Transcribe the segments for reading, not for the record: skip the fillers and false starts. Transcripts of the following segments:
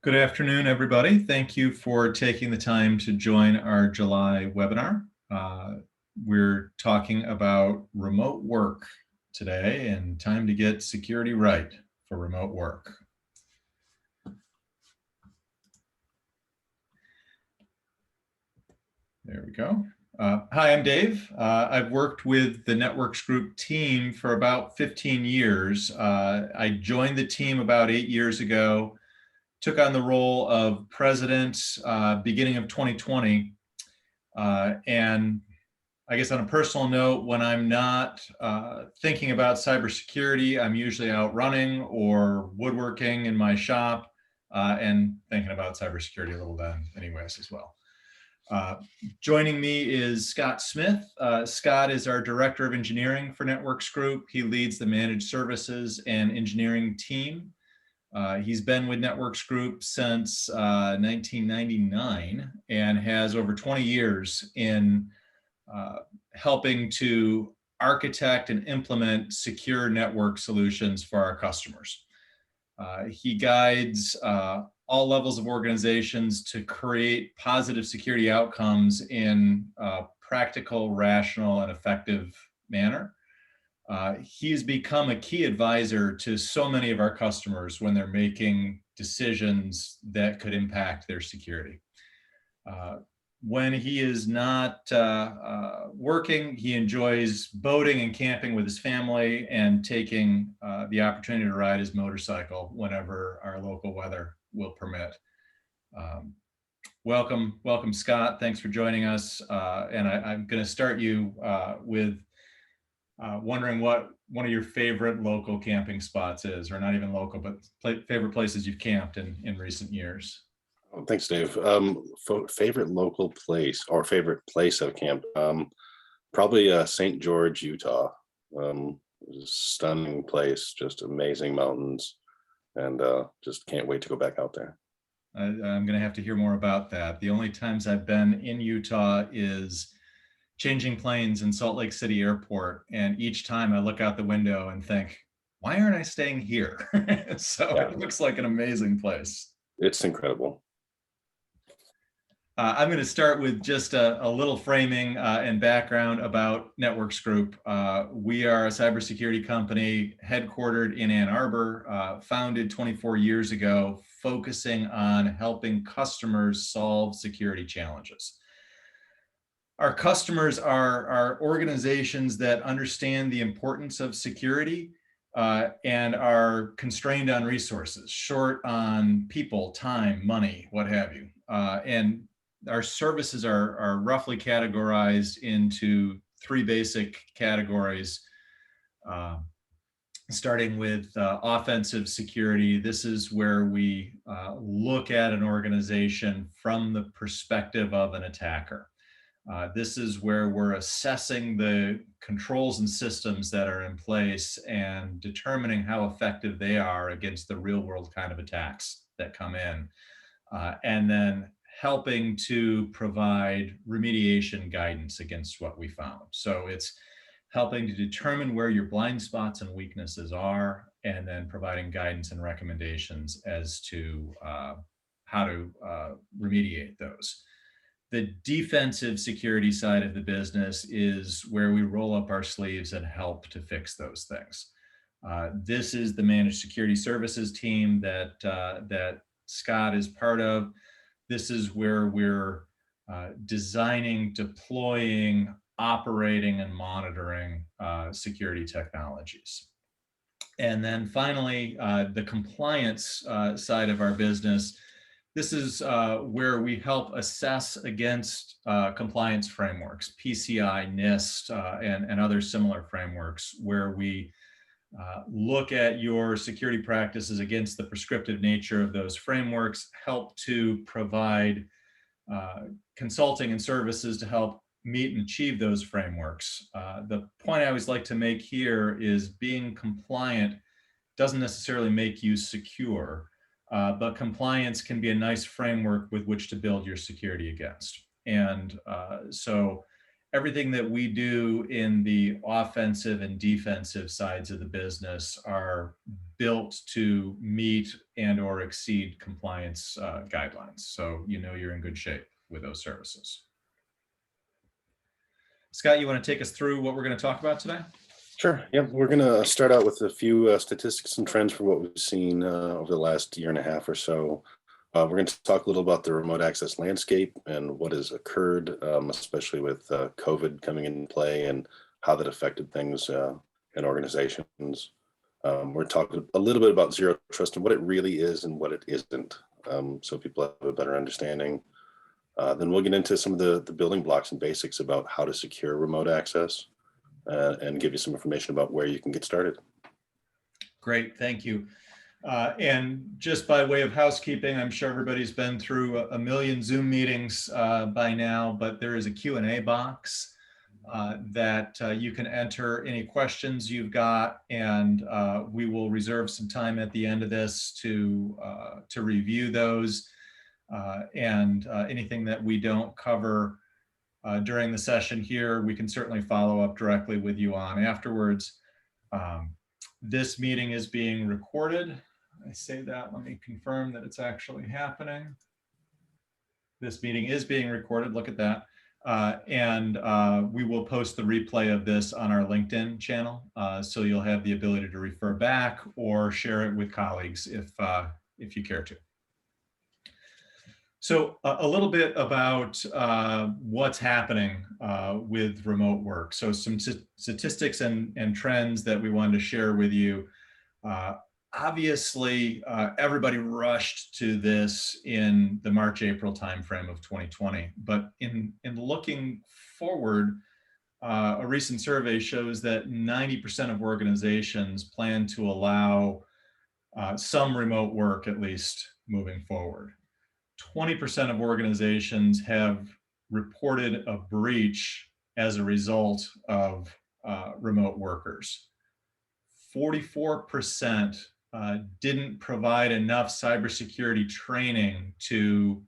Good afternoon, everybody. Thank you for taking the time to join our July webinar. We're talking about remote work today and time to get security right for remote work. There we go. Hi, I'm Dave. I've worked with the Networks Group team for about 15 years. I joined the team about 8 years ago, took on the role of president beginning of 2020. And I guess on a personal note, when I'm not thinking about cybersecurity, I'm usually out running or woodworking in my shop and thinking about cybersecurity a little bit anyways as well. Joining me is Scott Smith. Scott is our Director of Engineering for Networks Group. He leads the managed services and engineering team. He's been with Networks Group since 1999 and has over 20 years in helping to architect and implement secure network solutions for our customers. He guides all levels of organizations to create positive security outcomes in a practical, rational, and effective manner. He's become a key advisor to so many of our customers when they're making decisions that could impact their security. When he is not working, he enjoys boating and camping with his family and taking the opportunity to ride his motorcycle whenever our local weather will permit. Welcome, Scott. Thanks for joining us. And I'm going to start you with wondering what one of your favorite local camping spots is, or not even local, but favorite places you've camped in recent years. Oh, thanks, Dave. Favorite local place or favorite place I've camped? Probably St. George, Utah. Stunning place, just amazing mountains, and just can't wait to go back out there. I'm going to have to hear more about that. The only times I've been in Utah is changing planes in Salt Lake City Airport. And each time I look out the window and think, why aren't I staying here? So yeah. It looks like an amazing place. It's incredible. I'm going to start with just a little framing and background about Networks Group. We are a cybersecurity company headquartered in Ann Arbor, founded 24 years ago, focusing on helping customers solve security challenges. Our customers are organizations that understand the importance of security and are constrained on resources, short on people, time, money, what have you. And our services are roughly categorized into three basic categories, starting with offensive security. This is where we look at an organization from the perspective of an attacker. This is where we're assessing the controls and systems that are in place and determining how effective they are against the real world kind of attacks that come in. And then helping to provide remediation guidance against what we found. So it's helping to determine where your blind spots and weaknesses are, and then providing guidance and recommendations as to how to remediate those. The defensive security side of the business is where we roll up our sleeves and help to fix those things. This is the managed security services team that Scott is part of. This is where we're designing, deploying, operating, and monitoring security technologies. And then finally, the compliance side of our business. This is where we help assess against compliance frameworks, PCI, NIST, and other similar frameworks, where we look at your security practices against the prescriptive nature of those frameworks, help to provide consulting and services to help meet and achieve those frameworks. The point I always like to make here is being compliant doesn't necessarily make you secure. But compliance can be a nice framework with which to build your security against. And so everything that we do in the offensive and defensive sides of the business are built to meet and or exceed compliance guidelines. So you know you're in good shape with those services. Scott, you want to take us through what we're going to talk about today? Sure. Yeah, we're going to start out with a few statistics and trends for what we've seen over the last year and a half or so. We're going to talk a little about the remote access landscape and what has occurred, especially with COVID coming into play and how that affected things in organizations. We're talking a little bit about zero trust and what it really is and what it isn't, so people have a better understanding. Then we'll get into some of the building blocks and basics about how to secure remote access and give you some information about where you can get started. Great, thank you. And just by way of housekeeping, I'm sure everybody's been through a million Zoom meetings by now, but there is a Q&A box that you can enter any questions you've got, and we will reserve some time at the end of this to review those. And anything that we don't cover during the session here, we can certainly follow up directly with you on afterwards. This meeting is being recorded. I say that, let me confirm that it's actually happening. This meeting is being recorded, look at that. And we will post the replay of this on our LinkedIn channel. So you'll have the ability to refer back or share it with colleagues if you care to. So a little bit about what's happening with remote work. So some statistics and trends that we wanted to share with you. Obviously, everybody rushed to this in the March-April timeframe of 2020. But in looking forward, a recent survey shows that 90% of organizations plan to allow some remote work, at least moving forward. 20% of organizations have reported a breach as a result of remote workers. 44% didn't provide enough cybersecurity training to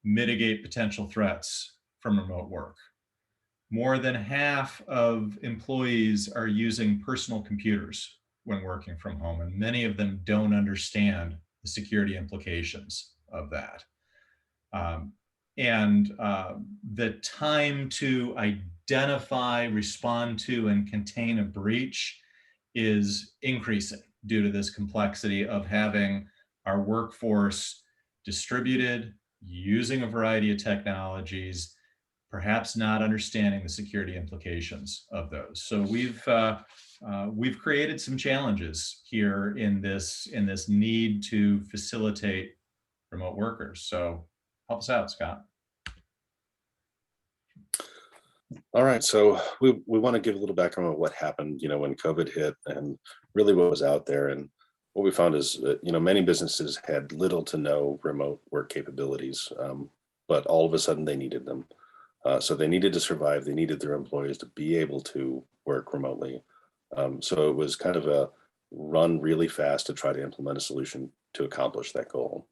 mitigate potential threats from remote work. More than half of employees are using personal computers when working from home, and many of them don't understand the security implications of that. The time to identify, respond to, and contain a breach is increasing due to this complexity of having our workforce distributed, using a variety of technologies, perhaps not understanding the security implications of those. So we've created some challenges here in this need to facilitate remote workers. So help us out, Scott. All right, so we want to give a little background on what happened, when COVID hit and really what was out there. And what we found is, many businesses had little to no remote work capabilities, but all of a sudden they needed them. So they needed to survive. They needed their employees to be able to work remotely. So it was kind of a run really fast to try to implement a solution to accomplish that goal.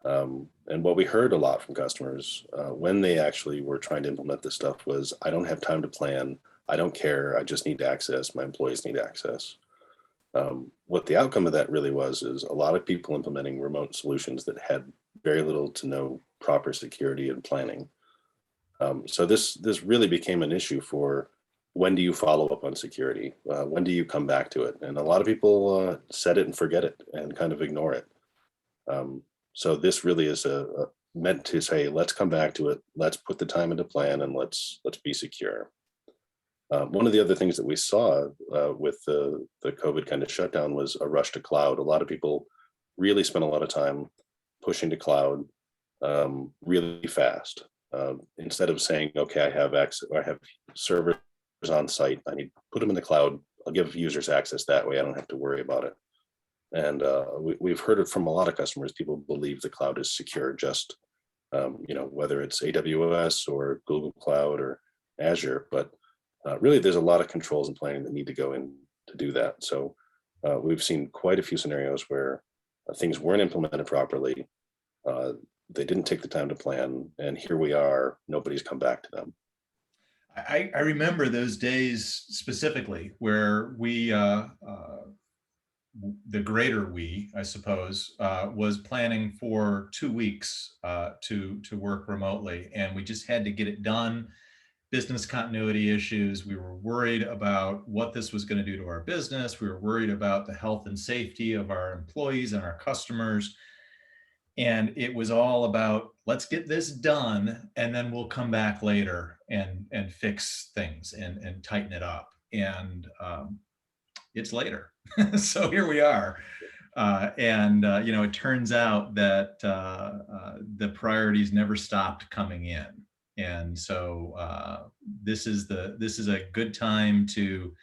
And what we heard a lot from customers when they actually were trying to implement this stuff was, I don't have time to plan. I don't care. I just need access. My employees need access. What the outcome of that really was is a lot of people implementing remote solutions that had very little to no proper security and planning. So this really became an issue for, when do you follow up on security? When do you come back to it? And a lot of people set it and forget it and kind of ignore it. So this really is meant to say, let's come back to it. Let's put the time into plan and let's be secure. One of the other things that we saw with the COVID kind of shutdown was a rush to cloud. A lot of people really spent a lot of time pushing to cloud really fast. Instead of saying, okay, I have access, I have servers on site, I need to put them in the cloud. I'll give users access that way. I don't have to worry about it. And we've heard it from a lot of customers. People believe the cloud is secure, just whether it's AWS or Google Cloud or Azure, but really there's a lot of controls and planning that need to go in to do that. So we've seen quite a few scenarios where things weren't implemented properly. They didn't take the time to plan, and here we are, nobody's come back to them. I remember those days specifically where the greater we, I suppose, was planning for 2 weeks to work remotely, and we just had to get it done. Business continuity issues. We were worried about what this was going to do to our business. We were worried about the health and safety of our employees and our customers. And it was all about, let's get this done, and then we'll come back later and fix things and tighten it up. And it's later. So here we are. It turns out that the priorities never stopped coming in. And so this is a good time to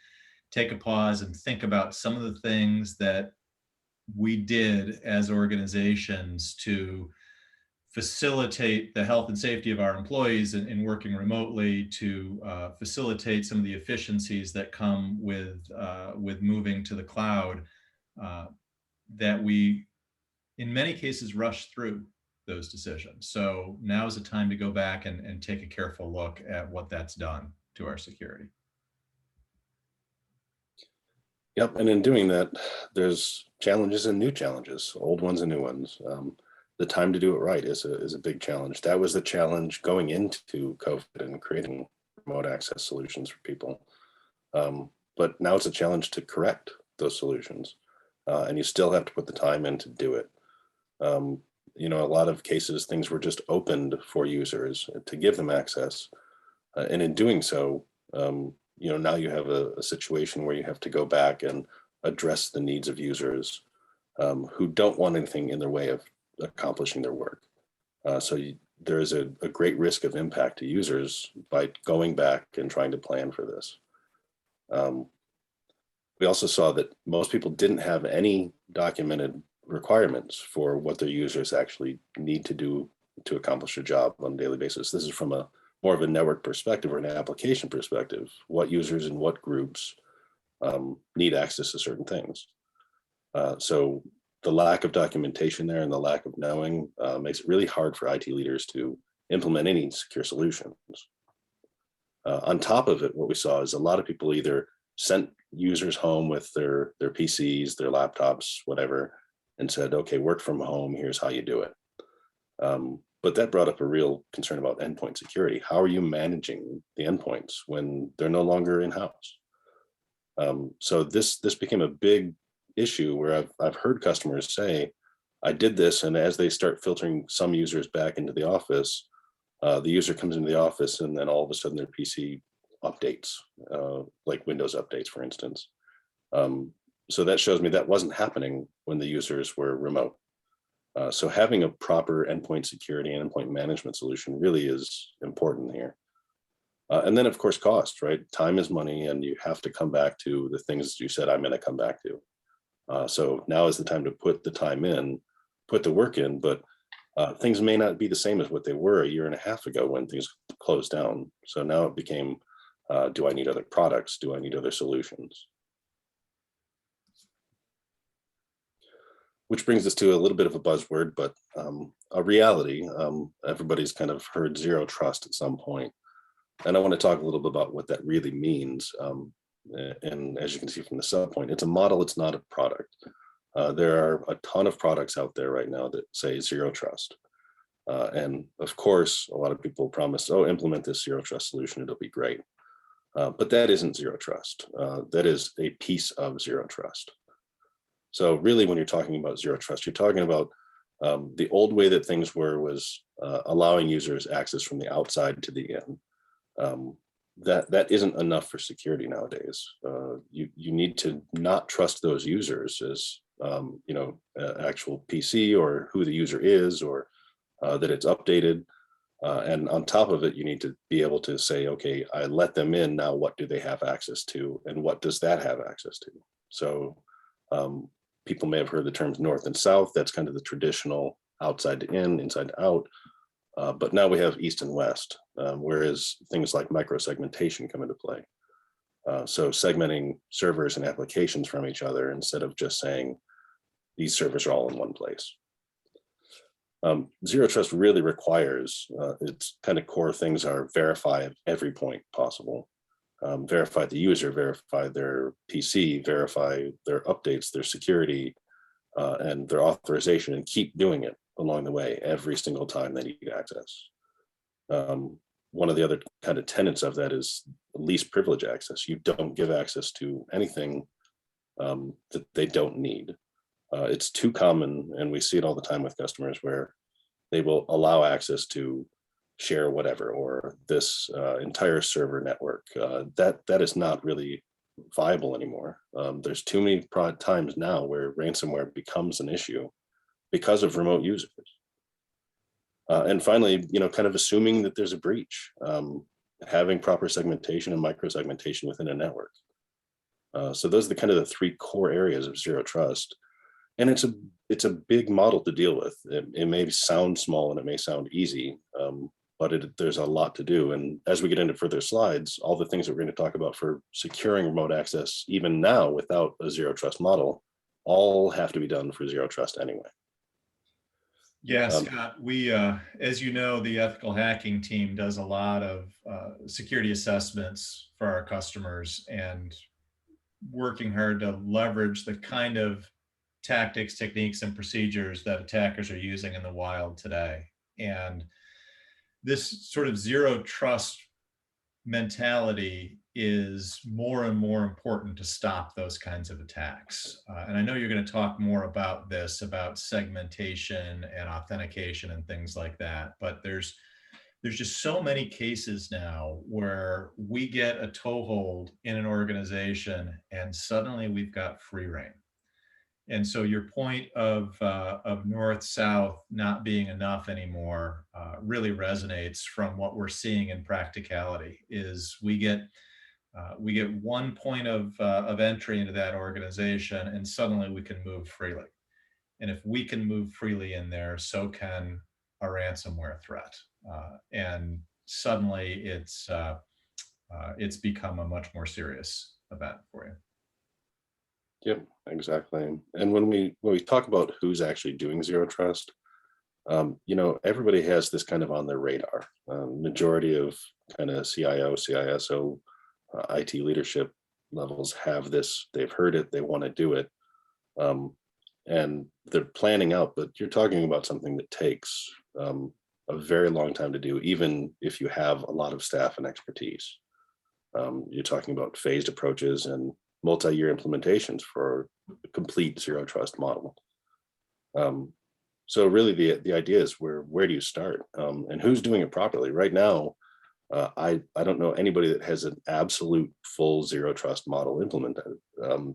take a pause and think about some of the things that we did as organizations to facilitate the health and safety of our employees in working remotely, to facilitate some of the efficiencies that come with moving to the cloud, that we, in many cases, rush through those decisions. So now is the time to go back and take a careful look at what that's done to our security. Yep, and in doing that, there's challenges and new challenges, old ones and new ones. The time to do it right is a big challenge. That was the challenge going into COVID and creating remote access solutions for people. But now it's a challenge to correct those solutions, and you still have to put the time in to do it. A lot of cases, things were just opened for users to give them access, and in doing so, now you have a situation where you have to go back and address the needs of users who don't want anything in their way of accomplishing their work. There is a great risk of impact to users by going back and trying to plan for this. We also saw that most people didn't have any documented requirements for what their users actually need to do to accomplish a job on a daily basis. This is from a more of a network perspective or an application perspective, what users and what groups need access to certain things. So the lack of documentation there and the lack of knowing makes it really hard for IT leaders to implement any secure solutions. On top of it, what we saw is a lot of people either sent users home with their PCs, their laptops, whatever, and said, okay, work from home, here's how you do it. But that brought up a real concern about endpoint security. How are you managing the endpoints when they're no longer in-house? So this became a big issue where I've heard customers say, I did this, and as they start filtering some users back into the office, the user comes into the office and then all of a sudden their PC updates, like Windows updates, for instance. So that shows me that wasn't happening when the users were remote. So having a proper endpoint security and endpoint management solution really is important here. And then of course, cost, right? Time is money, and you have to come back to the things you said I'm going to come back to. So now is the time to put the time in, put the work in, but things may not be the same as what they were a year and a half ago when things closed down. So now it became, do I need other products? Do I need other solutions? Which brings us to a little bit of a buzzword, but a reality. Everybody's kind of heard zero trust at some point. And I want to talk a little bit about what that really means. And as you can see from the sub point, it's a model, it's not a product. There are a ton of products out there right now that say zero trust. And of course, a lot of people promise, oh, implement this zero trust solution, it'll be great. But that isn't zero trust. That is a piece of zero trust. So really, when you're talking about zero trust, you're talking about the old way that things were was allowing users access from the outside to the in. That isn't enough for security nowadays. You need to not trust those users as actual PC or who the user is, or that it's updated. And on top of it, you need to be able to say, okay, I let them in. Now, what do they have access to, and what does that have access to? So people may have heard the terms north and south. That's kind of the traditional outside to in, inside to out. But now we have east and west, whereas things like micro-segmentation come into play. So segmenting servers and applications from each other instead of just saying these servers are all in one place. Zero trust really requires, its kind of core things are verify at every point possible. Verify the user, verify their PC, verify their updates, their security, and their authorization, and keep doing it along the way every single time they need access. One of the other kind of tenets of that is least privilege access. You don't give access to anything that they don't need. It's too common, and we see it all the time with customers, where they will allow access to share whatever, or this entire server network. That is not really viable anymore. There's too many times now where ransomware becomes an issue because of remote users. And finally, kind of assuming that there's a breach, having proper segmentation and micro-segmentation within a network. So those are the kind of the three core areas of zero trust. And it's a big model to deal with. It may sound small and it may sound easy, but there's a lot to do. And as we get into further slides, all the things that we're going to talk about for securing remote access, even now without a zero trust model, all have to be done for zero trust anyway. Yeah, Scott, we, as you know, the ethical hacking team does a lot of security assessments for our customers, and working hard to leverage the kind of tactics, techniques, and procedures that attackers are using in the wild today. And this sort of zero trust mentality is more and more important to stop those kinds of attacks. And I know you're going to talk more about this, about segmentation and authentication and things like that, but there's just so many cases now where we get a toehold in an organization and suddenly we've got free reign. And so your point of north-south not being enough anymore really resonates from what we're seeing in practicality. Is we get one point of entry into that organization, and suddenly we can move freely. And if we can move freely in there, so can a ransomware threat. And suddenly it's become a much more serious event for you. Yep, exactly. And when we talk about who's actually doing zero trust, everybody has this kind of on their radar. Majority of kind of CIO, CISO, IT leadership levels have this. They've heard it. They want to do it, and they're planning out. But you're talking about something that takes a very long time to do, even if you have a lot of staff and expertise. You're talking about phased approaches and multi-year implementations for a complete zero trust model. So really the idea is where do you start, and who's doing it properly? Right now, I don't know anybody that has an absolute full zero trust model implemented.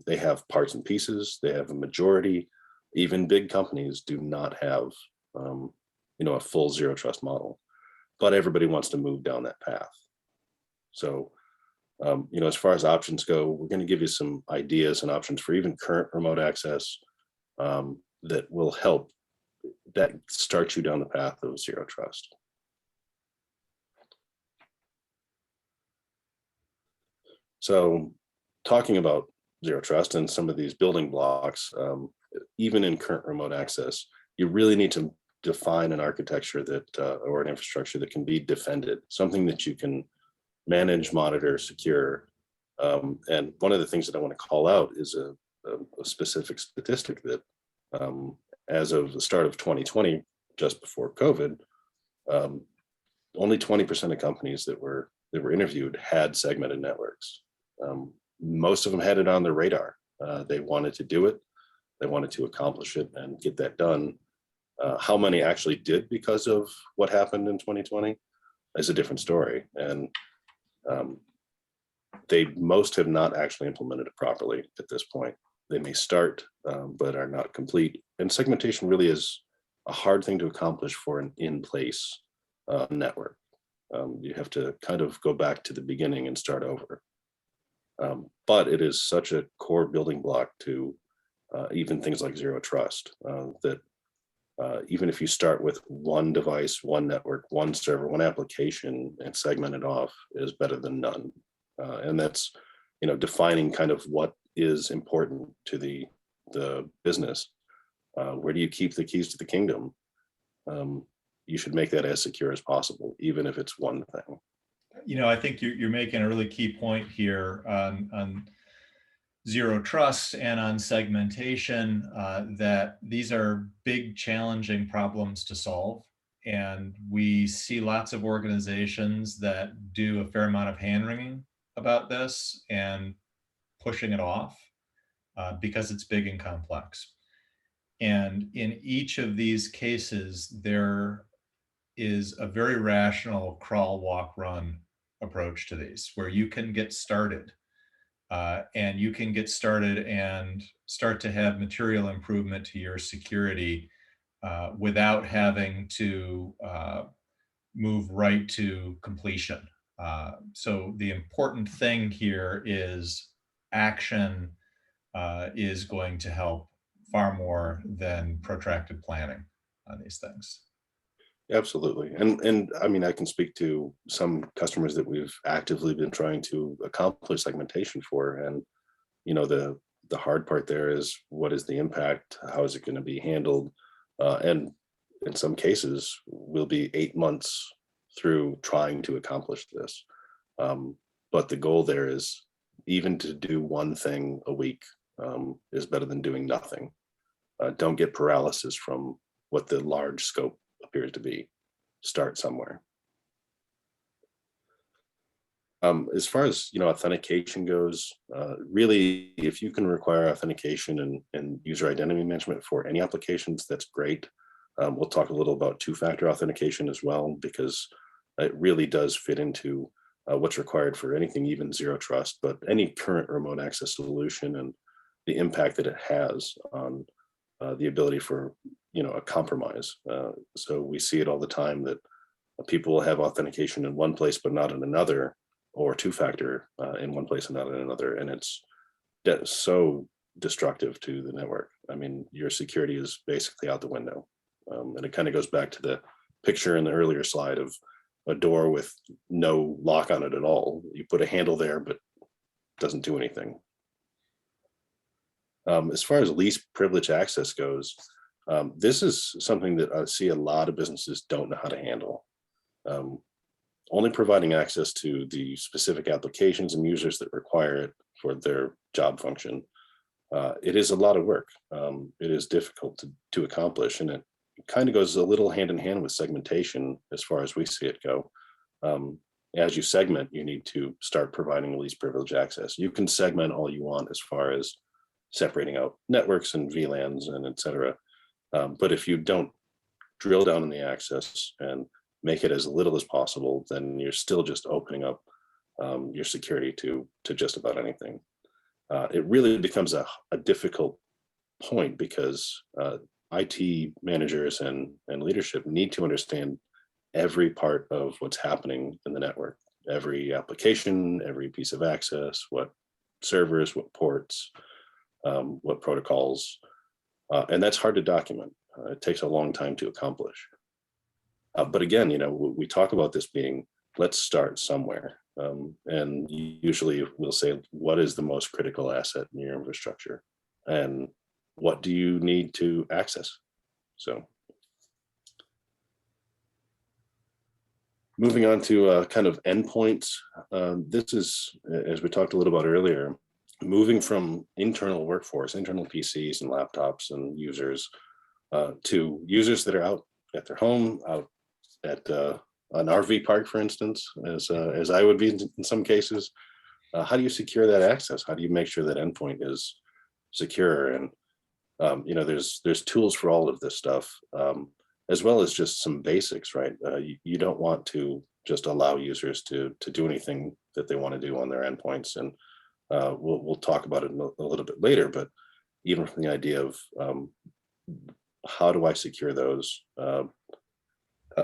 They have parts and pieces. They have a majority. Even big companies do not have a full zero trust model, but everybody wants to move down that path. So as far as options go, we're going to give you some ideas and options for even current remote access that will help that start you down the path of zero trust. So talking about zero trust and some of these building blocks, even in current remote access, you really need to define an architecture that or an infrastructure that can be defended, something that you can manage, monitor, secure. And one of the things that I want to call out is a specific statistic that as of the start of 2020, just before COVID, only 20% of companies that were interviewed had segmented networks. Most of them had it on their radar. They wanted to do it. They wanted to accomplish it and get that done. How many actually did because of what happened in 2020 is a different story. And most have not actually implemented it properly at this point. They may start, but are not complete. And segmentation really is a hard thing to accomplish for an in-place network. You have to kind of go back to the beginning and start over. But it is such a core building block to even things like zero trust, that even if you start with one device, one network, one server, one application, and segment it off, is better than none. And that's defining kind of what is important to the business. Where do you keep the keys to the kingdom? you should make that as secure as possible, even if it's one thing. I think you're making a really key point here on zero trust and on segmentation, that these are big, challenging problems to solve. And we see lots of organizations that do a fair amount of hand-wringing about this and pushing it off because it's big and complex. And in each of these cases, there is a very rational crawl, walk, run approach to these, where you can get started and you can get started and start to have material improvement to your security without having to move right to completion. So the important thing here is action is going to help far more than protracted planning on these things. Absolutely. And I mean, I can speak to some customers that we've actively been trying to accomplish segmentation for. And, the hard part there is, what is the impact? How is it going to be handled? And in some cases, we'll be 8 months through trying to accomplish this. But the goal there is, even to do one thing a week is better than doing nothing. Don't get paralysis from what the large scope appears to be. Start somewhere. As far as authentication goes, really, if you can require authentication and user identity management for any applications, that's great. We'll talk a little about two-factor authentication as well, because it really does fit into what's required for anything, even zero trust, but any current remote access solution, and the impact that it has on the ability for a compromise. So we see it all the time that people will have authentication in one place but not in another, or two-factor in one place and not in another, and it's so destructive to the network. I mean, your security is basically out the window, and it kind of goes back to the picture in the earlier slide of a door with no lock on it at all. You put a handle there, but it doesn't do anything. As far as least privilege access goes, this is something that I see a lot of businesses don't know how to handle. Only providing access to the specific applications and users that require it for their job function. It is a lot of work. It is difficult to accomplish, and it kind of goes a little hand in hand with segmentation as far as we see it go. As you segment, you need to start providing least privilege access. You can segment all you want as far as separating out networks and VLANs and et cetera. But if you don't drill down in the access and make it as little as possible, then you're still just opening up your security to just about anything. It really becomes a difficult point, because IT managers and leadership need to understand every part of what's happening in the network, every application, every piece of access, what servers, what ports, what protocols, and that's hard to document. It takes a long time to accomplish. But again, we talk about this being, let's start somewhere. And usually we'll say, what is the most critical asset in your infrastructure? And what do you need to access? So moving on to kind of endpoints. This is, as we talked a little about earlier, moving from internal workforce, internal PCs and laptops and users, to users that are out at their home, out at an RV park, for instance, as I would be in some cases. How do you secure that access? How do you make sure that endpoint is secure? And there's tools for all of this stuff, as well as just some basics, right? You don't want to just allow users to do anything that they want to do on their endpoints, and we'll talk about it a little bit later. But even from the idea of how do I secure those?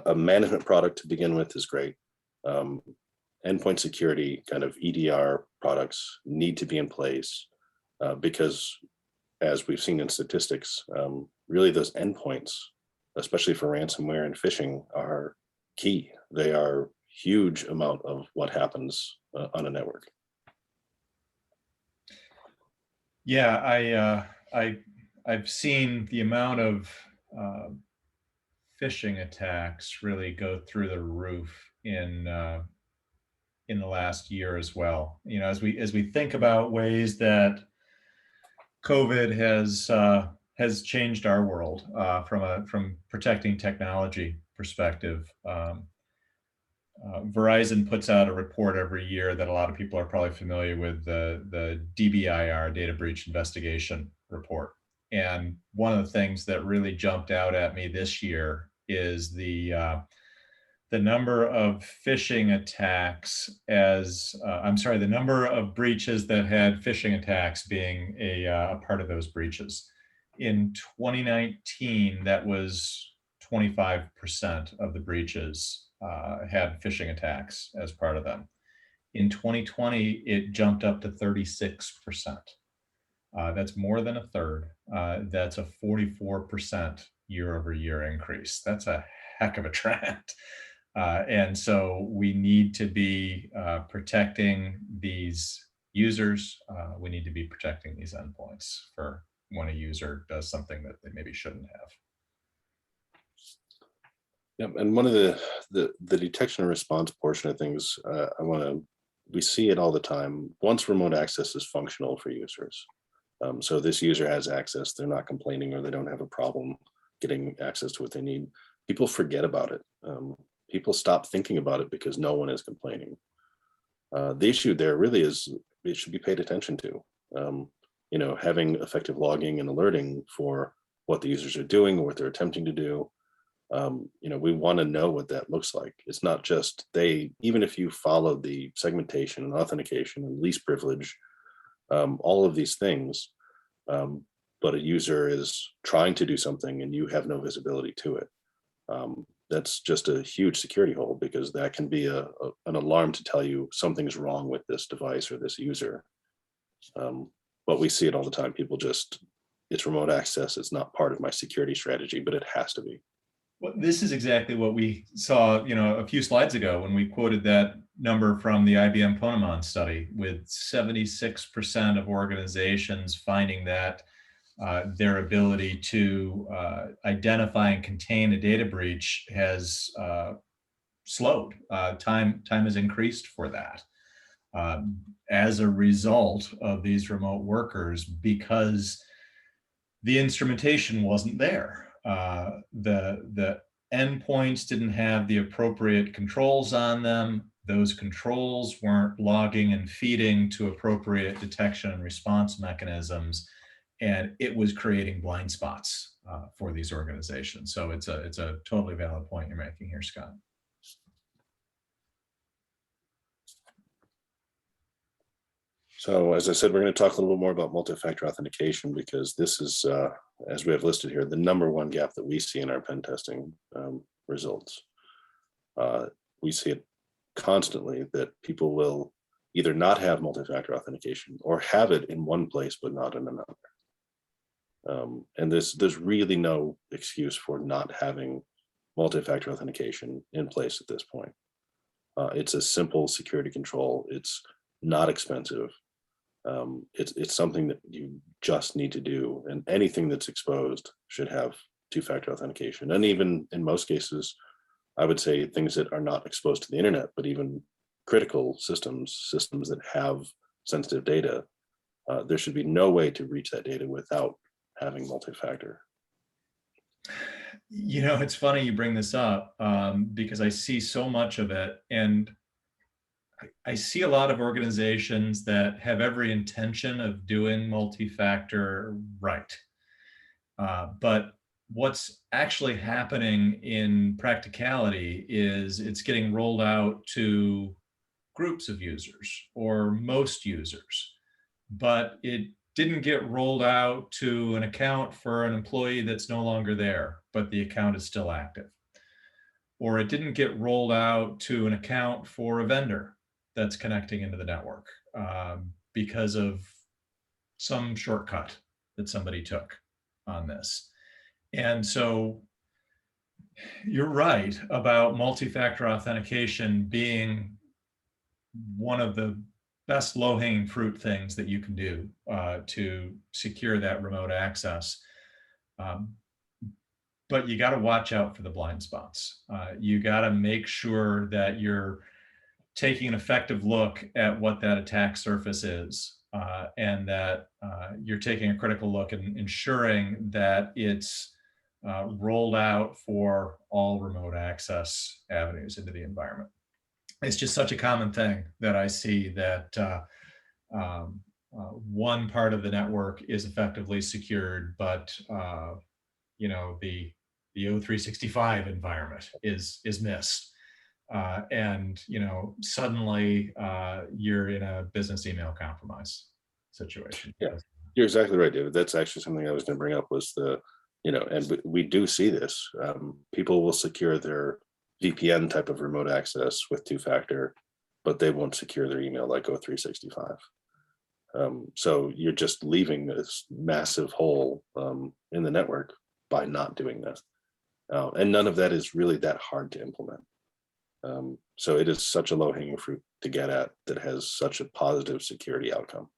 A management product to begin with is great. Endpoint security, kind of EDR products, need to be in place, because, as we've seen in statistics, really those endpoints, especially for ransomware and phishing, are key. They are huge amount of what happens on a network. Yeah, I've seen the amount of phishing attacks really go through the roof in the last year as well. You know, as we think about ways that COVID has changed our world from protecting technology perspective. Verizon puts out a report every year that a lot of people are probably familiar with, the DBIR, Data Breach Investigation Report. And one of the things that really jumped out at me this year is the number of phishing attacks the number of breaches that had phishing attacks being a part of those breaches. In 2019, that was 25% of the breaches had phishing attacks as part of them. In 2020, it jumped up to 36%. That's more than a third. That's a 44% year over year increase. That's a heck of a trend. And so we need to be protecting these users. We need to be protecting these endpoints for when a user does something that they maybe shouldn't have. Yep, and one of the detection and response portion of things, we see it all the time. Once remote access is functional for users, so this user has access, they're not complaining or they don't have a problem getting access to what they need, people forget about it. People stop thinking about it because no one is complaining. The issue there really is, it should be paid attention to. You know, having effective logging and alerting for what the users are doing or what they're attempting to do. You know, we want to know what that looks like. It's not just even if you follow the segmentation and authentication and least privilege, all of these things, but a user is trying to do something and you have no visibility to it. That's just a huge security hole, because that can be an alarm to tell you something's wrong with this device or this user. But we see it all the time. People it's remote access. It's not part of my security strategy, but it has to be. Well, this is exactly what we saw, you know, a few slides ago when we quoted that number from the IBM Ponemon study, with 76% of organizations finding that their ability to identify and contain a data breach has slowed. Time has increased for that as a result of these remote workers, because the instrumentation wasn't there. The endpoints didn't have the appropriate controls on them. Those controls weren't logging and feeding to appropriate detection and response mechanisms, and it was creating blind spots for these organizations. So it's a totally valid point you're making here, Scott. So as I said, we're going to talk a little bit more about multi-factor authentication, because this is, as we have listed here, the #1 gap that we see in our pen testing results. We see it constantly, that people will either not have multi-factor authentication or have it in one place but not in another. And there's really no excuse for not having multi-factor authentication in place at this point. It's a simple security control. It's not expensive. It's something that you just need to do, and anything that's exposed should have two-factor authentication. And even in most cases, I would say things that are not exposed to the internet, but even critical systems that have sensitive data, there should be no way to reach that data without having multi-factor. You know, it's funny you bring this up, because I see so much of it, and I see a lot of organizations that have every intention of doing multi-factor right. But what's actually happening in practicality is it's getting rolled out to groups of users or most users, but it didn't get rolled out to an account for an employee that's no longer there, but the account is still active. Or it didn't get rolled out to an account for a vendor that's connecting into the network because of some shortcut that somebody took on this. And so you're right about multi-factor authentication being one of the best low-hanging fruit things that you can do to secure that remote access. but you got to watch out for the blind spots. You got to make sure that you're taking an effective look at what that attack surface is, and that you're taking a critical look and ensuring that it's rolled out for all remote access avenues into the environment. It's just such a common thing that I see that one part of the network is effectively secured, but the O365 environment is missed, and suddenly you're in a business email compromise situation. Yeah, you're exactly right, David. That's actually something I was going to bring up was and we do see this. People will secure their VPN type of remote access with two-factor, but they won't secure their email like O365. So you're just leaving this massive hole in the network by not doing that. And none of that is really that hard to implement. So it is such a low-hanging fruit to get at that has such a positive security outcome.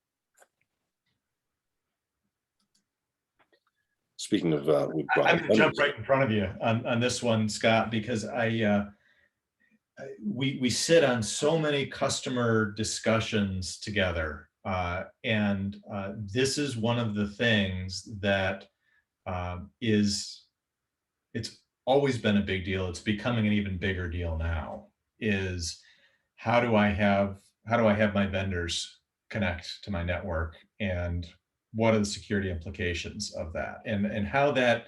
Speaking of, I'm going to jump right in front of you on this one, Scott, because we sit on so many customer discussions together, and this is one of the things that it's always been a big deal. It's becoming an even bigger deal now. Is how do I have my vendors connect to my network, and what are the security implications of that, and how that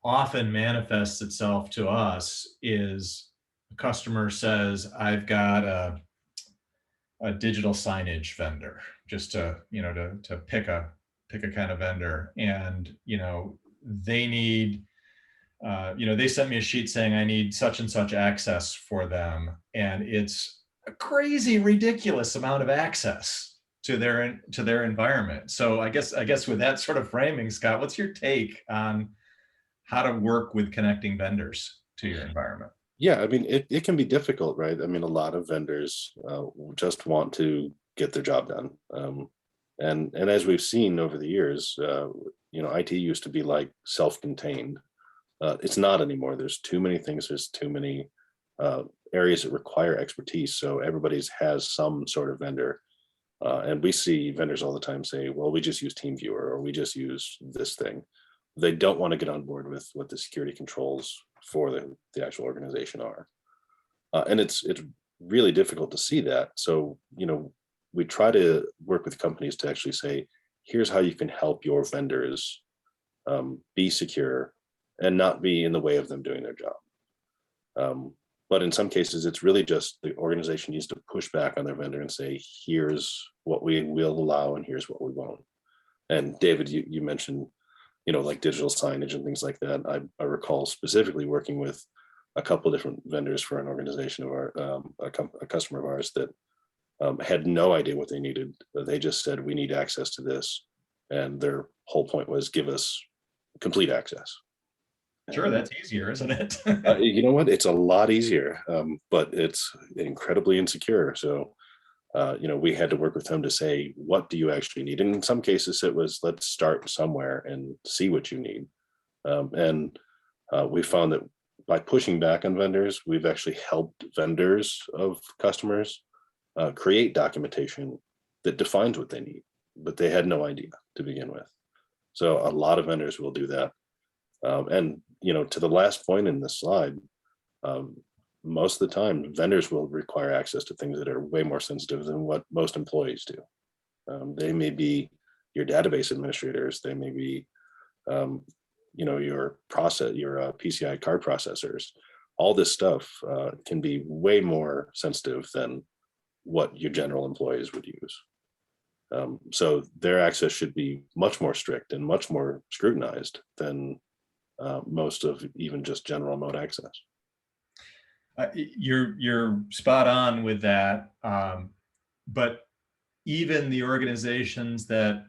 often manifests itself to us is a customer says, I've got a digital signage vendor, just to pick a kind of vendor, and they need they sent me a sheet saying I need such and such access for them, and it's a crazy ridiculous amount of access to their environment. So I guess with that sort of framing, Scott, what's your take on how to work with connecting vendors to your environment? Yeah, I mean, it can be difficult, right? I mean, a lot of vendors just want to get their job done. And as we've seen over the years, IT used to be like self-contained. It's not anymore. There's too many things. There's too many areas that require expertise. So everybody's has some sort of vendor. And we see vendors all the time say, well, we just use TeamViewer, or we just use this thing. They don't want to get on board with what the security controls for the actual organization are. And it's really difficult to see that. So, we try to work with companies to actually say, here's how you can help your vendors be secure and not be in the way of them doing their job. But in some cases, it's really just the organization needs to push back on their vendor and say, here's what we will allow and here's what we won't. And David, you mentioned, like digital signage and things like that. I recall specifically working with a couple of different vendors for an organization of our, a customer of ours that had no idea what they needed. They just said, we need access to this. And their whole point was give us complete access. Sure, that's easier, isn't it? You know what? It's a lot easier, but it's incredibly insecure. So, we had to work with them to say, what do you actually need? And in some cases, it was, let's start somewhere and see what you need. And we found that by pushing back on vendors, we've actually helped vendors of customers create documentation that defines what they need, but they had no idea to begin with. So a lot of vendors will do that. And to the last point in this slide, most of the time, vendors will require access to things that are way more sensitive than what most employees do. They may be your database administrators. They may be, your PCI card processors. All this stuff can be way more sensitive than what your general employees would use. So their access should be much more strict and much more scrutinized than most of even just general remote access. You're spot on with that, but even the organizations that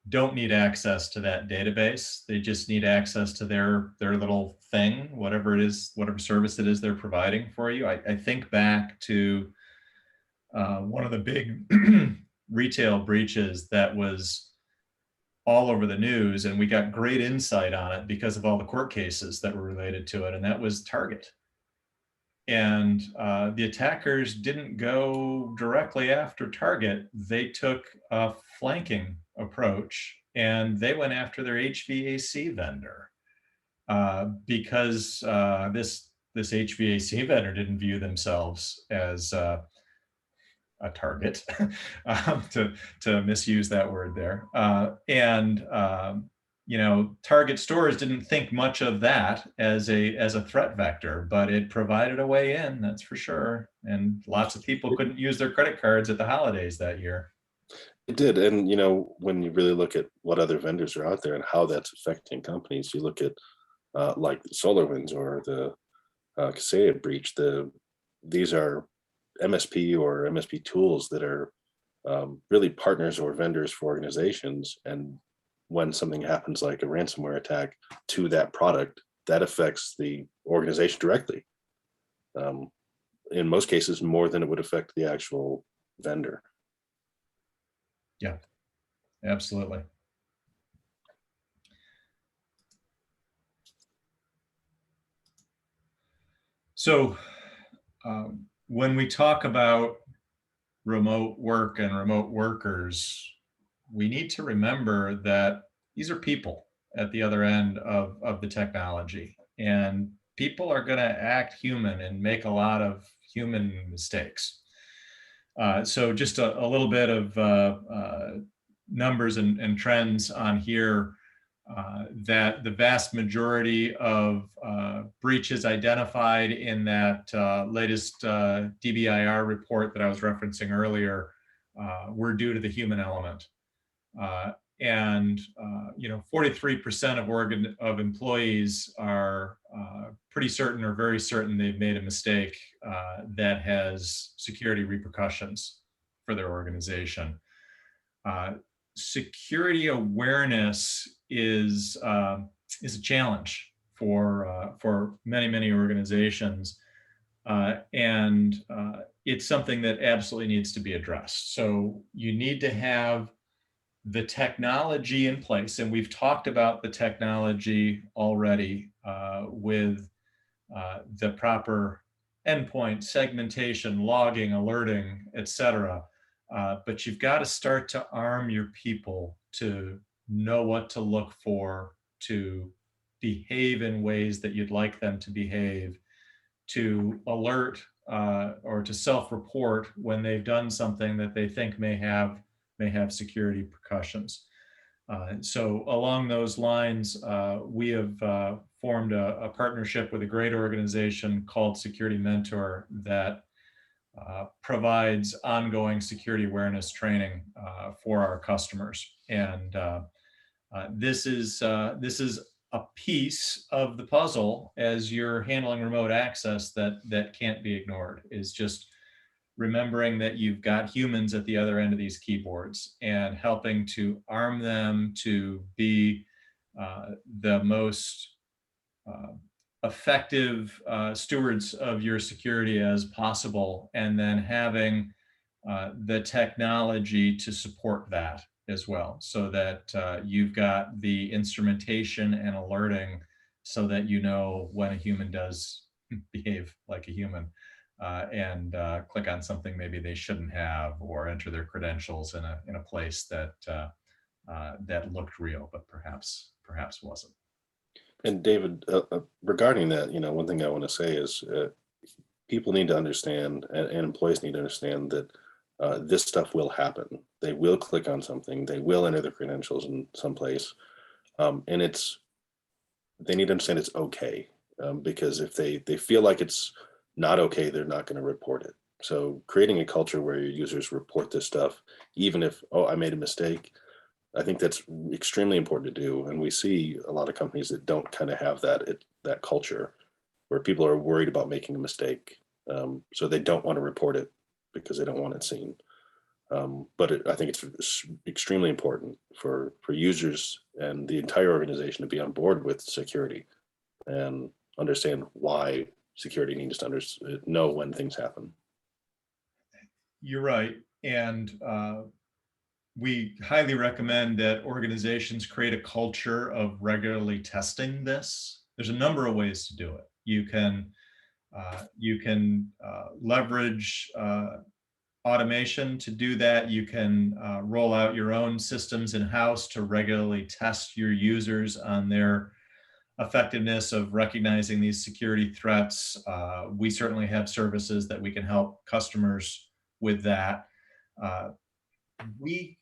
don't need access to that database, they just need access to their little thing, whatever it is, whatever service it is they're providing for you. I think back to one of the big retail breaches that was all over the news, and we got great insight on it because of all the court cases that were related to it, and that was Target. And the attackers didn't go directly after Target. They took a flanking approach, and they went after their HVAC vendor because this HVAC vendor didn't view themselves as a target, to misuse that word there. You know, Target stores didn't think much of that as a threat vector, but it provided a way in, that's for sure. And lots of people couldn't use their credit cards at the holidays that year. It did. And, you know, when you really look at what other vendors are out there and how that's affecting companies, you look at like SolarWinds or the Kaseya breach, these are MSP or MSP tools that are really partners or vendors for organizations. And when something happens like a ransomware attack to that product, that affects the organization directly. In most cases, more than it would affect the actual vendor. Yeah, absolutely. So when we talk about remote work and remote workers, we need to remember that these are people at the other end of the technology. And people are going to act human and make a lot of human mistakes. So just a little bit of numbers and trends on here. That the vast majority of breaches identified in that latest DBIR report that I was referencing earlier were due to the human element. You know, 43% of employees are pretty certain or very certain they've made a mistake that has security repercussions for their organization. Security awareness is a challenge for many organizations, and it's something that absolutely needs to be addressed. So you need to have the technology in place, and we've talked about the technology already with the proper endpoint, segmentation, logging, alerting, etc. But you've got to start to arm your people to know what to look for, to behave in ways that you'd like them to behave, to alert or to self-report when they've done something that they think may have security repercussions. So along those lines, we have formed a partnership with a great organization called Security Mentor that provides ongoing security awareness training for our customers. And this is a piece of the puzzle as you're handling remote access that can't be ignored, is just remembering that you've got humans at the other end of these keyboards and helping to arm them to be the most effective stewards of your security as possible, and then having the technology to support that as well, so that you've got the instrumentation and alerting so that you know when a human does behave like a human and click on something maybe they shouldn't have, or enter their credentials in a place that that looked real but perhaps wasn't. And David, regarding that, you know, one thing I want to say is people need to understand, and employees need to understand that this stuff will happen. They will click on something, they will enter their credentials in some place, and they need to understand it's okay, because if they feel like it's not okay, they're not going to report it. So creating a culture where your users report this stuff, even if, oh, I made a mistake, I think that's extremely important to do. And we see a lot of companies that don't kind of have that culture where people are worried about making a mistake. So they don't want to report it because they don't want it seen. But I think it's extremely important for users and the entire organization to be on board with security and understand why security needs to know when things happen. You're right. And we highly recommend that organizations create a culture of regularly testing this. There's a number of ways to do it. You can leverage automation to do that. You can roll out your own systems in-house to regularly test your users on their effectiveness of recognizing these security threats. We certainly have services that we can help customers with that. Uh, we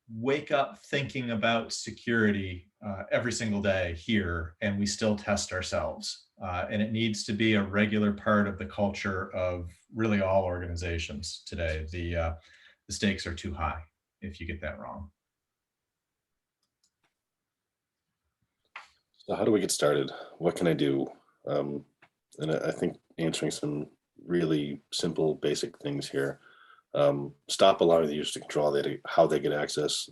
wake up thinking about security every single day here, and we still test ourselves. And it needs to be a regular part of the culture of really all organizations today. The stakes are too high if you get that wrong. So how do we get started? What can I do? And I think answering some really simple, basic things here. Stop allowing the user to control how they get access.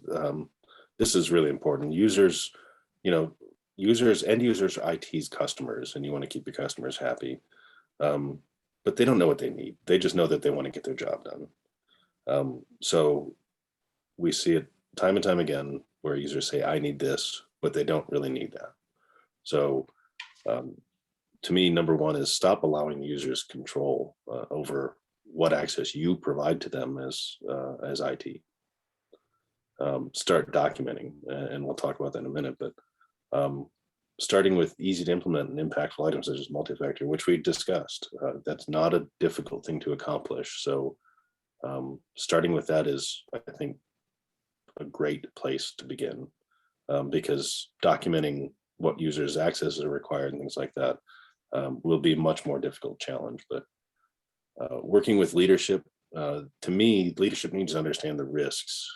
This is really important. Users, end users are IT's customers, and you want to keep your customers happy. But they don't know what they need. They just know that they want to get their job done. So we see it time and time again where users say, I need this, but they don't really need that. So to me, number one is stop allowing users control over what access you provide to them as IT. Start documenting, and we'll talk about that in a minute, but starting with easy to implement and impactful items such as multi-factor, which we discussed. That's not a difficult thing to accomplish. So starting with that is, I think, a great place to begin, because documenting what users' accesses are required and things like that will be a much more difficult challenge. But working with leadership, to me, leadership needs to understand the risks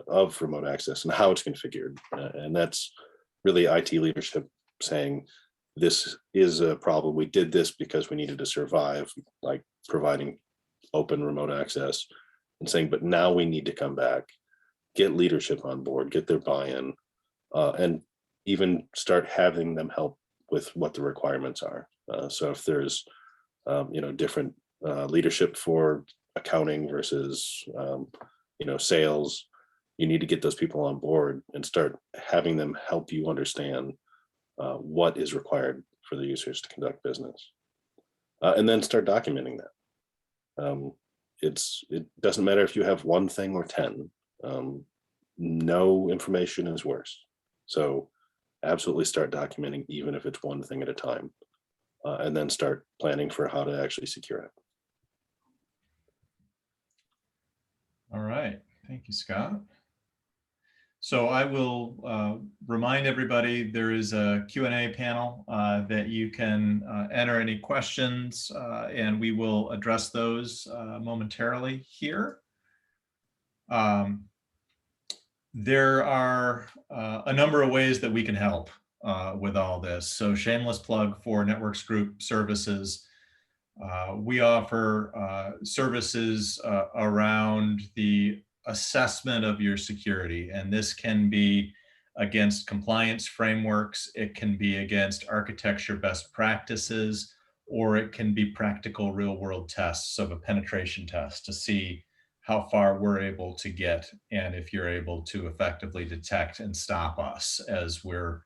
of remote access and how it's configured. And that's really IT leadership saying, this is a problem. We did this because we needed to survive, like providing open remote access, and saying, but now we need to come back, get leadership on board, get their buy-in, and even start having them help with what the requirements are. So if there's different leadership for accounting versus sales, you need to get those people on board and start having them help you understand what is required for the users to conduct business, and then start documenting that. It doesn't matter if you have one thing or 10. No information is worse. So absolutely start documenting, even if it's one thing at a time, and then start planning for how to actually secure it. All right, thank you, Scott. So I will remind everybody there is a Q&A panel that you can enter any questions, and we will address those momentarily here. There are a number of ways that we can help with all this. So shameless plug for Networks Group services. We offer services around the assessment of your security, and this can be against compliance frameworks, it can be against architecture best practices, or it can be practical real-world tests of a penetration test to see how far we're able to get, and if you're able to effectively detect and stop us as we're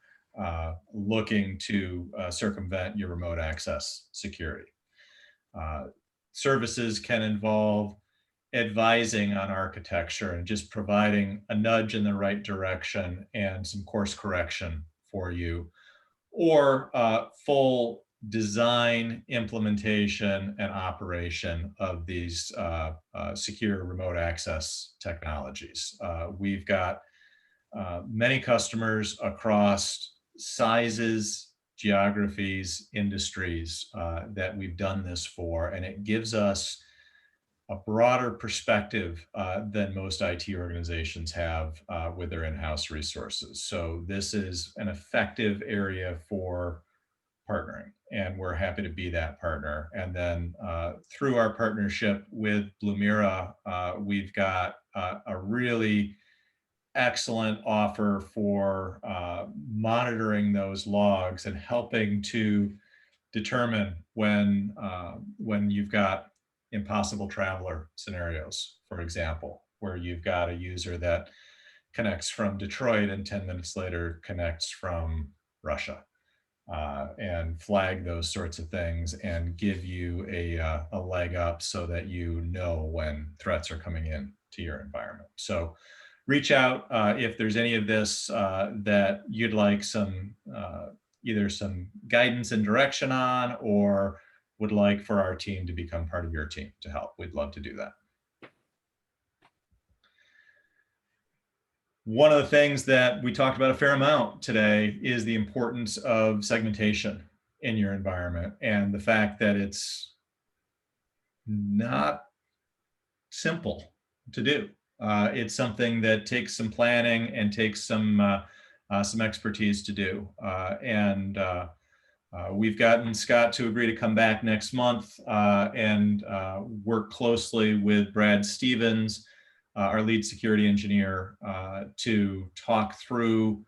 looking to circumvent your remote access security. Services can involve advising on architecture and just providing a nudge in the right direction and some course correction for you, or full design, implementation, and operation of these secure remote access technologies. We've got many customers across sizes, geographies, industries that we've done this for, and it gives us a broader perspective than most IT organizations have with their in-house resources. So this is an effective area for partnering, and we're happy to be that partner. And then through our partnership with Blumira, we've got a really excellent offer for monitoring those logs and helping to determine when you've got impossible traveler scenarios, for example. where you've got a user that connects from Detroit and 10 minutes later connects from Russia, and flag those sorts of things and give you a leg up so that you know when threats are coming in to your environment. So reach out if there's any of this that you'd like some either some guidance and direction on, or would like for our team to become part of your team to help. We'd love to do that. One of the things that we talked about a fair amount today is the importance of segmentation in your environment, and the fact that it's not simple to do. It's something that takes some planning and takes some expertise to do. We've gotten Scott to agree to come back next month and work closely with Brad Stevens, our lead security engineer, to talk through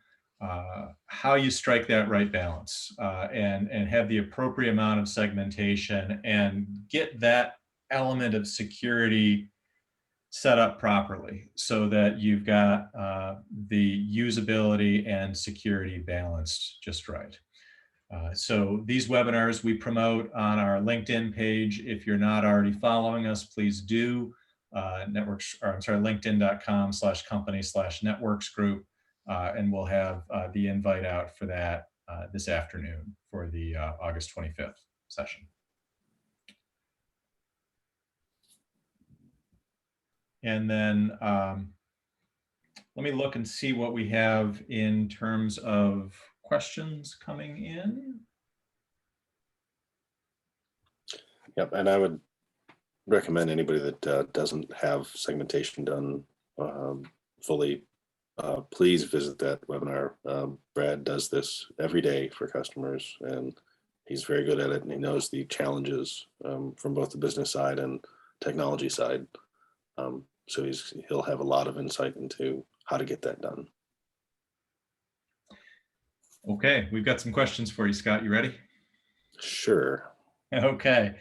how you strike that right balance and have the appropriate amount of segmentation and get that element of security set up properly so that you've got the usability and security balanced just right. So these webinars we promote on our LinkedIn page. If you're not already following us, please do. LinkedIn.com/company/networks group. And we'll have the invite out for that this afternoon for the August 25th session. And then let me look and see what we have in terms of questions coming in. Yep, and I would recommend anybody that doesn't have segmentation done fully, please visit that webinar. Brad does this every day for customers, and he's very good at it, and he knows the challenges from both the business side and technology side. So he'll have a lot of insight into how to get that done. Okay, we've got some questions for you, Scott. You ready? Sure. Okay.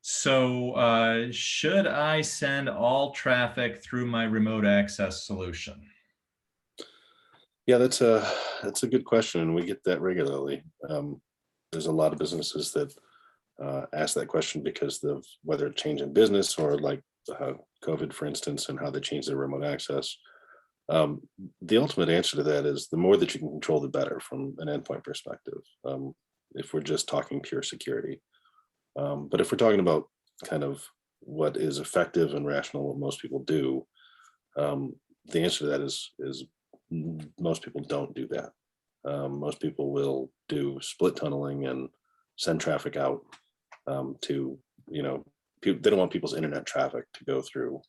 Should I send all traffic through my remote access solution? Yeah, that's a good question, and we get that regularly. There's a lot of businesses that ask that question because of whether it's change in business or like COVID, for instance, and how they change their remote access. The ultimate answer to that is the more that you can control, the better from an endpoint perspective. If we're just talking pure security. But if we're talking about kind of what is effective and rational, what most people do, the answer to that is most people don't do that. Most people will do split tunneling and send traffic out to, they don't want people's internet traffic to go through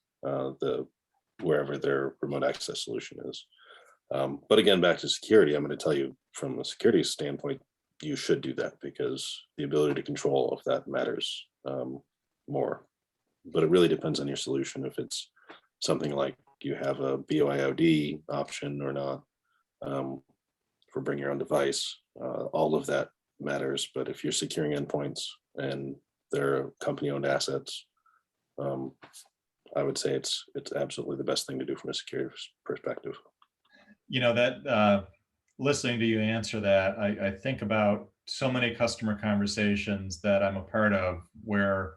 wherever their remote access solution is. But again, back to security, I'm going to tell you from a security standpoint, you should do that because the ability to control of that matters more. But it really depends on your solution. If it's something like you have a BYOD option or not for bring your own device, all of that matters. But if you're securing endpoints and they're company-owned assets, I would say it's absolutely the best thing to do from a security perspective. Listening to you answer that, I think about so many customer conversations that I'm a part of where,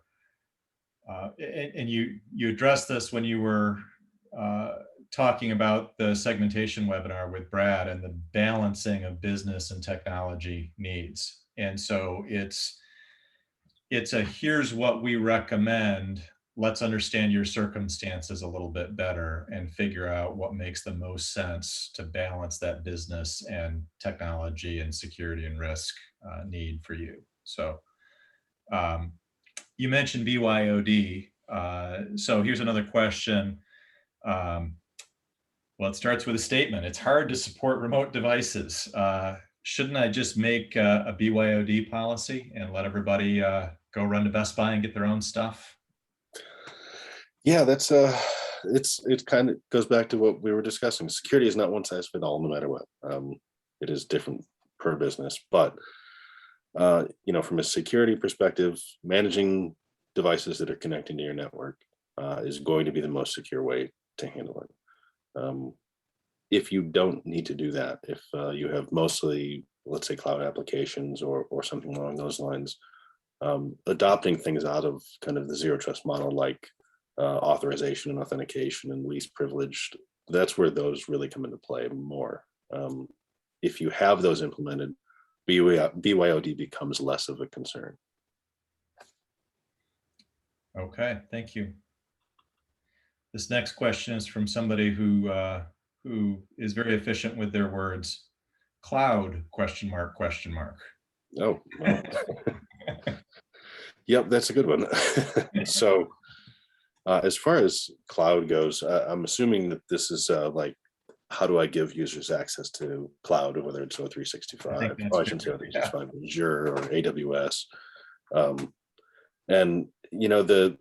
and you addressed this when you were talking about the segmentation webinar with Brad and the balancing of business and technology needs. And so it's a here's what we recommend. Let's understand your circumstances a little bit better and figure out what makes the most sense to balance that business and technology and security and risk need for you. So you mentioned BYOD. So here's another question. Well, it starts with a statement. It's hard to support remote devices. Shouldn't I just make a BYOD policy and let everybody go run to Best Buy and get their own stuff? Yeah, that's it kind of goes back to what we were discussing. Security is not one size fits all, no matter what. It is different per business, but from a security perspective, managing devices that are connecting to your network is going to be the most secure way to handle it. If you don't need to do that, if you have mostly, let's say, cloud applications or something along those lines, adopting things out of kind of the zero trust model, like authorization and authentication and least privileged, that's where those really come into play more. If you have those implemented, BYOD becomes less of a concern. Okay, thank you. This next question is from somebody who is very efficient with their words. Cloud, question mark, question mark. Oh, well. Yep, that's a good one. So as far as cloud goes, I'm assuming that this is like, how do I give users access to cloud, whether it's O365, I shouldn't say O365, Azure or AWS. And, you know, the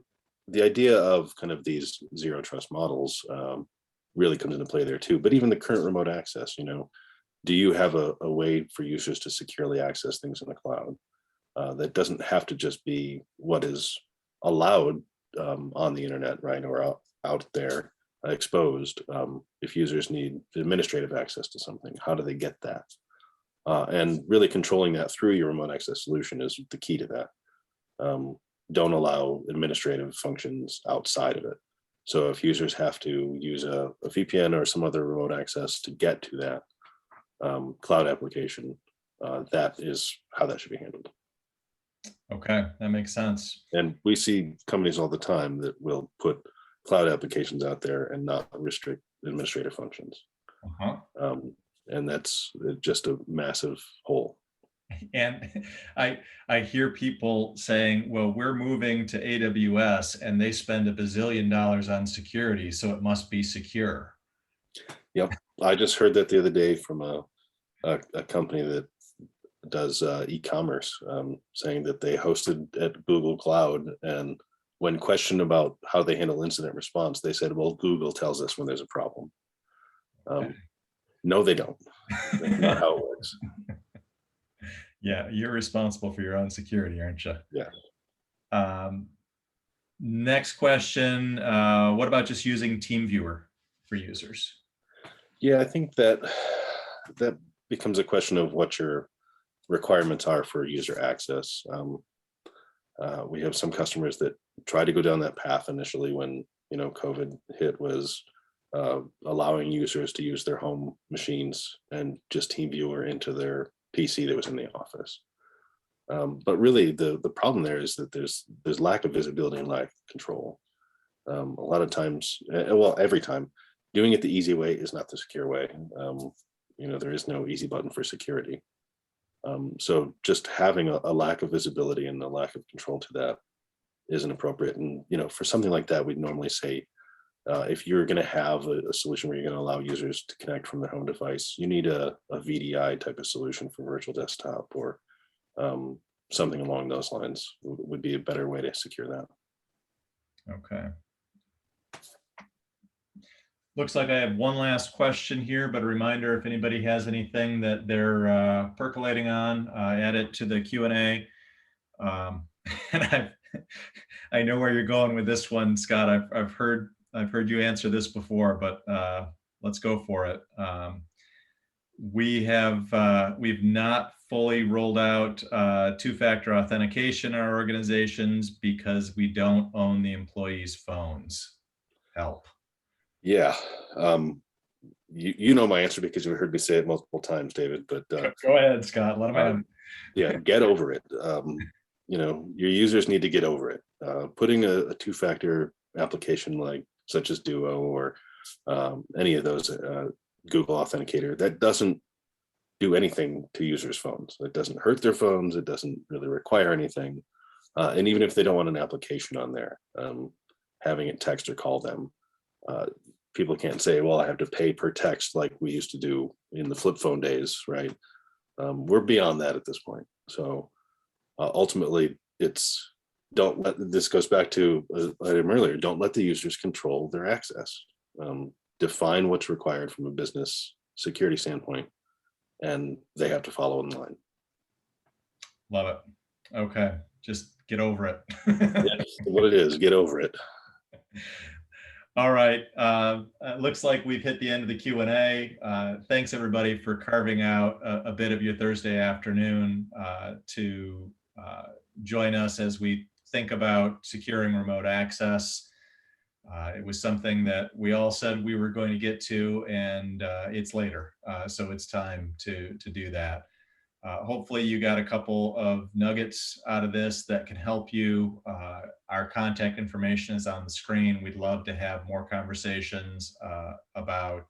idea of kind of these zero trust models really comes into play there too. But even the current remote access, you know, do you have a way for users to securely access things in the cloud? That doesn't have to just be what is allowed on the internet, right, or out there exposed. If users need administrative access to something, how do they get that? And really controlling that through your remote access solution is the key to that. Don't allow administrative functions outside of it. So if users have to use a VPN or some other remote access to get to that cloud application, that is how that should be handled. Okay, that makes sense. And we see companies all the time that will put cloud applications out there and not restrict administrative functions. And that's just a massive hole. And I hear people saying, well, we're moving to AWS and they spend $1 bazillion on security, so it must be secure. Yep. I just heard that the other day from a company that does e-commerce, saying that they hosted at Google Cloud, and when questioned about how they handle incident response, they said, well, Google tells us when there's a problem. No, they don't. That's not how it works. Yeah, you're responsible for your own security, aren't you? Yeah. Next question, what about just using TeamViewer for users? Yeah, I think that becomes a question of what your requirements are for user access. We have some customers that try to go down that path initially when, you know, COVID hit, was allowing users to use their home machines and just TeamViewer into their PC that was in the office. But really the problem there is that there's lack of visibility and lack of control. A lot of times, well, every time, doing it the easy way is not the secure way. You know, there is no easy button for security. So just having a lack of visibility and a lack of control to that isn't appropriate. And, you know, for something like that, we'd normally say, if you're going to have a solution where you're going to allow users to connect from their home device, you need a VDI type of solution for virtual desktop, or something along those lines would be a better way to secure that. Okay. Looks like I have one last question here, but a reminder, if anybody has anything that they're percolating on, add it to the Q&A. And I know where you're going with this one, Scott. I've heard you answer this before, but let's go for it. We've not fully rolled out two-factor authentication in our organizations because we don't own the employees' phones. Help. Yeah. You know my answer because you heard me say it multiple times, David, but go ahead, Scott. Let them have it. Yeah, get over it. You know, your users need to get over it. Putting a two-factor application such as Duo or any of those Google Authenticator, that doesn't do anything to users' phones. It doesn't hurt their phones. It doesn't really require anything. And even if they don't want an application on there, having it text or call them, people can't say, well, I have to pay per text like we used to do in the flip phone days, right? We're beyond that at this point. So ultimately, this goes back to item earlier, don't let the users control their access. Define what's required from a business security standpoint, and they have to follow in line. Love it. Okay, just get over it. That's what it is, get over it. All right. Looks like we've hit the end of the Q&A. Thanks everybody for carving out a bit of your Thursday afternoon to join us as we think about securing remote access. It was something that we all said we were going to get to, and it's later. So it's time to do that. Hopefully you got a couple of nuggets out of this that can help you. Our contact information is on the screen. We'd love to have more conversations about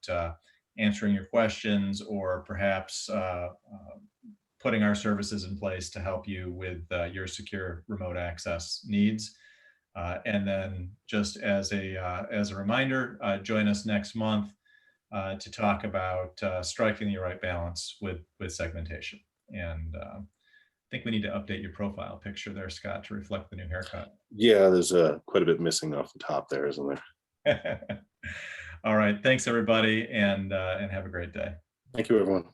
answering your questions, or perhaps putting our services in place to help you with your secure remote access needs. And then just as a reminder, join us next month to talk about striking the right balance with segmentation. And I think we need to update your profile picture there, Scott, to reflect the new haircut. Yeah, there's quite a bit missing off the top there, isn't there? All right. Thanks, everybody, and have a great day. Thank you, everyone.